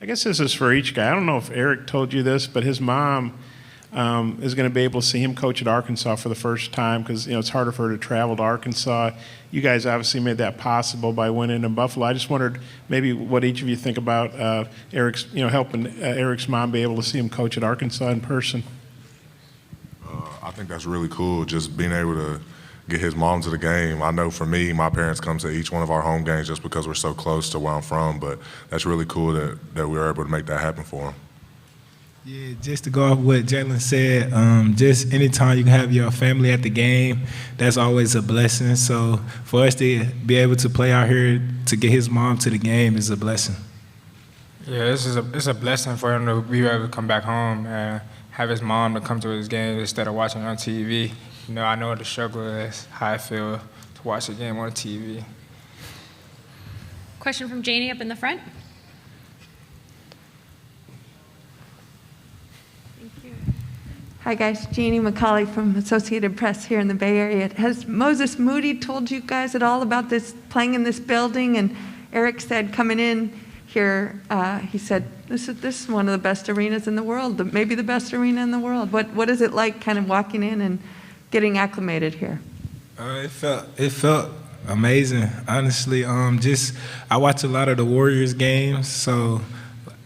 I guess this is for each guy. I don't know if Eric told you this, but his mom is going to be able to see him coach at Arkansas for the first time because, it's harder for her to travel to Arkansas. You guys obviously made that possible by winning in Buffalo. I just wondered maybe what each of you think about Eric's, helping Eric's mom be able to see him coach at Arkansas in person. I think that's really cool, just being able to get his mom to the game. I know for me, my parents come to each one of our home games just because we're so close to where I'm from, but that's really cool that we were able to make that happen for him. Yeah, just to go off what Jaylin said, just anytime you can have your family at the game, that's always a blessing. So for us to be able to play out here to get his mom to the game is a blessing. Yeah, it's a blessing for him to be able to come back home and have his mom to come to his games instead of watching on TV. I know the struggle is, how I feel to watch a game on TV. Question from Janie up in the front. Hi guys, Jeannie McCauley from Associated Press here in the Bay Area. Has Moses Moody told you guys at all about this, playing in this building? And Eric said coming in here, he said, this is one of the best arenas in the world, maybe the best arena in the world. What is it like kind of walking in and getting acclimated here? It felt amazing, honestly. I watch a lot of the Warriors games, so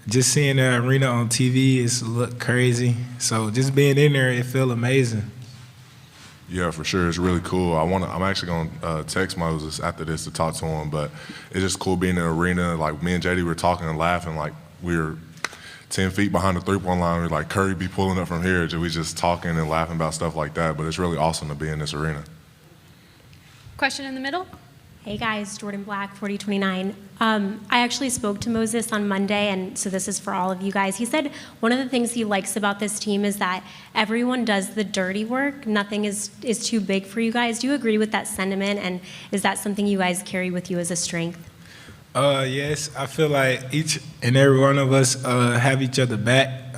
just seeing the arena on TV is look crazy. So just being in there, it felt amazing. Yeah, for sure. It's really cool. I'm actually going to text Moses after this to talk to him, but it's just cool being in the arena. Like, me and JD were talking and laughing like we were 10 feet behind the three-point line. We're like, Curry be pulling up from here. We just talking and laughing about stuff like that, but it's really awesome to be in this arena. Question in the middle. Hey guys, Jordan Black, 4029. I actually spoke to Moses on Monday, and so this is for all of you guys. He said one of the things he likes about this team is that everyone does the dirty work. Nothing is too big for you guys. Do you agree with that sentiment, and is that something you guys carry with you as a strength? Yes, I feel like each and every one of us have each other back.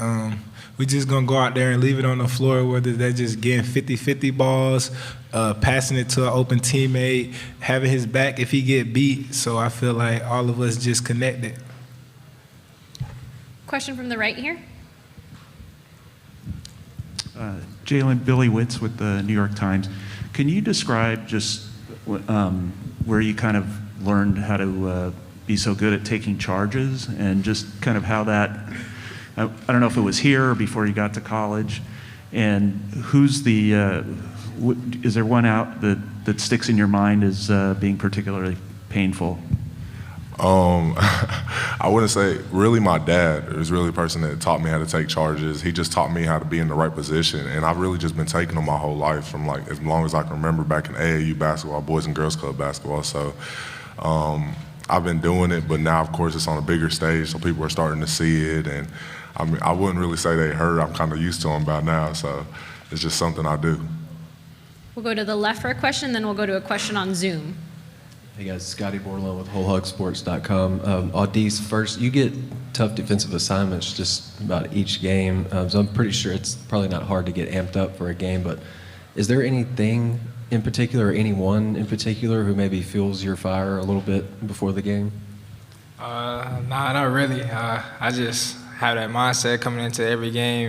We just gonna go out there and leave it on the floor, whether they're just getting 50-50 balls, passing it to an open teammate, having his back if he get beat. So I feel like all of us just connected. Question from the right here. Jaylin, Billy Witz with the New York Times. Can you describe just where you kind of learned how to be so good at taking charges and just kind of how that, I don't know if it was here or before you got to college, and who's the, is there one out that sticks in your mind as being particularly painful? I wouldn't say, really my dad is really the person that taught me how to take charges. He just taught me how to be in the right position, and I've really just been taking them my whole life from like as long as I can remember back in AAU basketball, Boys and Girls Club basketball. So I've been doing it, but now of course it's on a bigger stage, so people are starting to see it, and I mean, I wouldn't really say they hurt. I'm kind of used to them by now, so it's just something I do. We'll go to the left for a question, then we'll go to a question on Zoom. Hey guys, Scotty Bordelon with WholeHogSports.com. Au'Diese, first, you get tough defensive assignments just about each game, so I'm pretty sure it's probably not hard to get amped up for a game, but is there anything in particular, or anyone in particular who maybe fuels your fire a little bit before the game? Nah, not really. I just have that mindset coming into every game.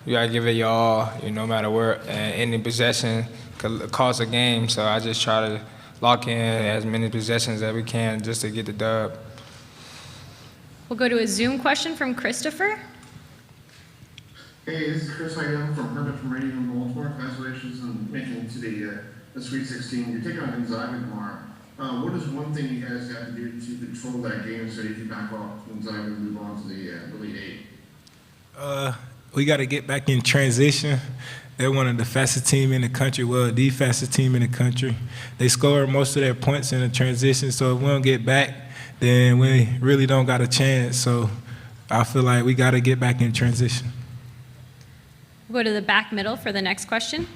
You gotta give it your all, no matter where, and any possession could cost a game, so I just try to lock in as many possessions as we can just to get the dub. We'll go to a Zoom question from Christopher. Hey, this is Chris Heidel from Herbert from Radio in Baltimore. Congratulations on making it to the Sweet 16. You're taking on Gonzaga tomorrow. What is one thing you guys have to do to control that game so you can back off Gonzaga and move on to the Elite Eight? We got to get back in transition. They're one of the fastest team in the country, well, the fastest team in the country. They score most of their points in the transition, so if we don't get back, then we really don't got a chance. So I feel like we got to get back in transition. We'll go to the back middle for the next question.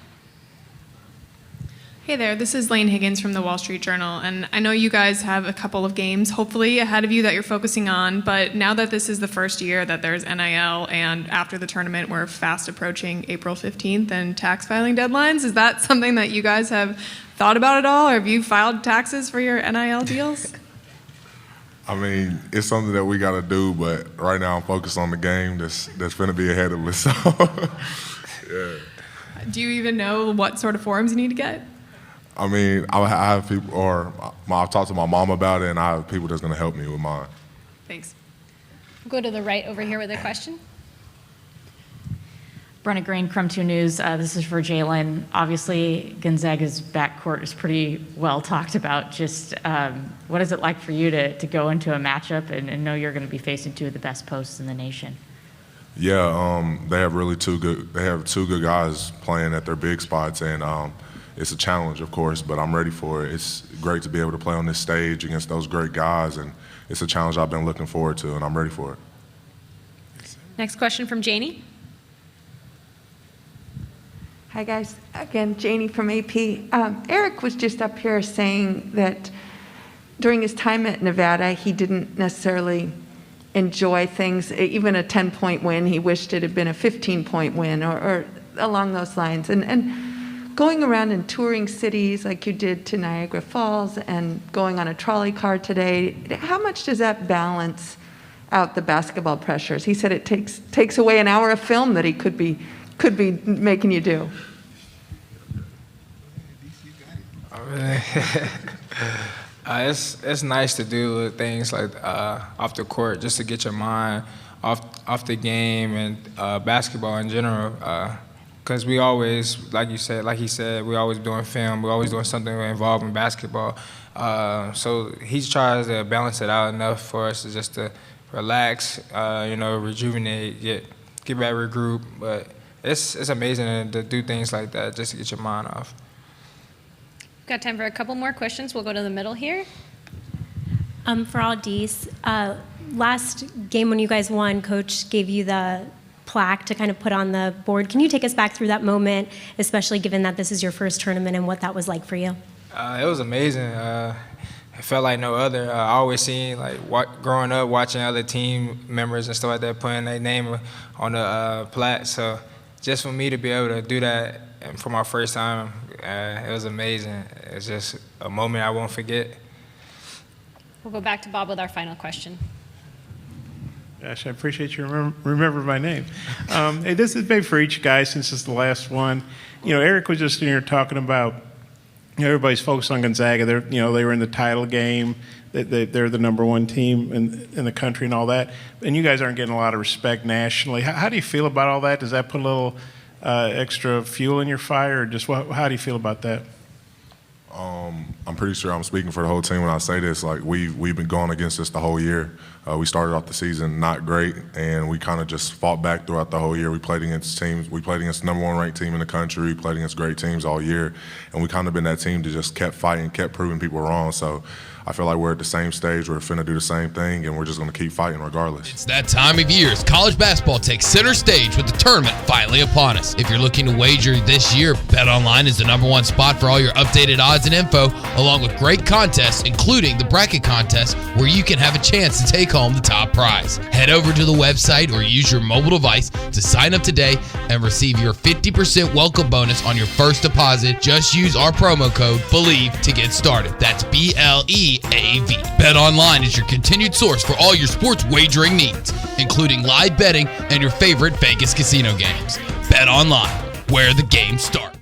Hey there, this is Lane Higgins from the Wall Street Journal, and I know you guys have a couple of games, hopefully, ahead of you that you're focusing on, but now that this is the first year that there's NIL, and after the tournament we're fast approaching April 15th and tax filing deadlines, is that something that you guys have thought about at all, or have you filed taxes for your NIL deals? I mean, it's something that we got to do, but right now I'm focused on the game that's going to be ahead of us. So, yeah. Do you even know what sort of forms you need to get? I mean, I have people, I've talked to my mom about it, and I have people that's going to help me with mine. Thanks. We'll go to the right over here with a question. Brenna Green, Crum 2 News. This is for Jaylin. Obviously, Gonzaga's backcourt is pretty well talked about. Just what is it like for you to go into a matchup and know you're going to be facing two of the best posts in the nation? Yeah, they have two good guys playing at their big spots, and it's a challenge, of course, but I'm ready for it. It's great to be able to play on this stage against those great guys, and it's a challenge I've been looking forward to, and I'm ready for it. Next question from Janie. Hi, guys. Again, Janie from AP. Eric was just up here saying that during his time at Nevada, he didn't necessarily enjoy things, even a 10-point win. He wished it had been a 15-point win or along those lines. And going around and touring cities like you did to Niagara Falls and going on a trolley car today, how much does that balance out the basketball pressures? He said it takes away an hour of film that he could be making you do. It's nice to do things like off the court just to get your mind off the game and basketball in general. Because we always, like he said, we always doing film. We always doing something involved in basketball. So he tries to balance it out enough for us to just to relax, rejuvenate, get back, regroup. But it's amazing to do things like that just to get your mind off. Got time for a couple more questions. We'll go to the middle here. For Au'Diese, last game when you guys won, Coach gave you the plaque to kind of put on the board. Can you take us back through that moment, especially given that this is your first tournament and what that was like for you? It was amazing. It felt like no other. I always seen, growing up, watching other team members and stuff like that, putting their name on the plaque. So just for me to be able to do that for my first time, it was amazing. It's just a moment I won't forget. We'll go back to Bob with our final question. Gosh, I appreciate you remember my name. Hey, this is big for each guy since it's the last one. Eric was just here talking about, everybody's focused on Gonzaga. They were in the title game. They're the number one team in the country and all that. And you guys aren't getting a lot of respect nationally. How do you feel about all that? Does that put a little extra fuel in your fire, or just how do you feel about that? I'm pretty sure I'm speaking for the whole team when I say this. We've been going against this the whole year. We started off the season not great, and we kind of just fought back throughout the whole year. We played against teams. We played against the number one ranked team in the country. We played against great teams all year, and we kind of been that team that just kept fighting, kept proving people wrong. So I feel like we're at the same stage. We're finna do the same thing, and we're just gonna keep fighting regardless. It's that time of year as college basketball takes center stage with the tournament finally upon us. If you're looking to wager this year, BetOnline is the #1 spot for all your updated odds and info, along with great contests, including the bracket contest, where you can have a chance to take home the top prize. Head over to the website or use your mobile device to sign up today and receive your 50% welcome bonus on your first deposit. Just use our promo code BELIEVE to get started. That's BLEAV. BetOnline is your continued source for all your sports wagering needs, including live betting and your favorite Vegas casino games. BetOnline, where the game starts.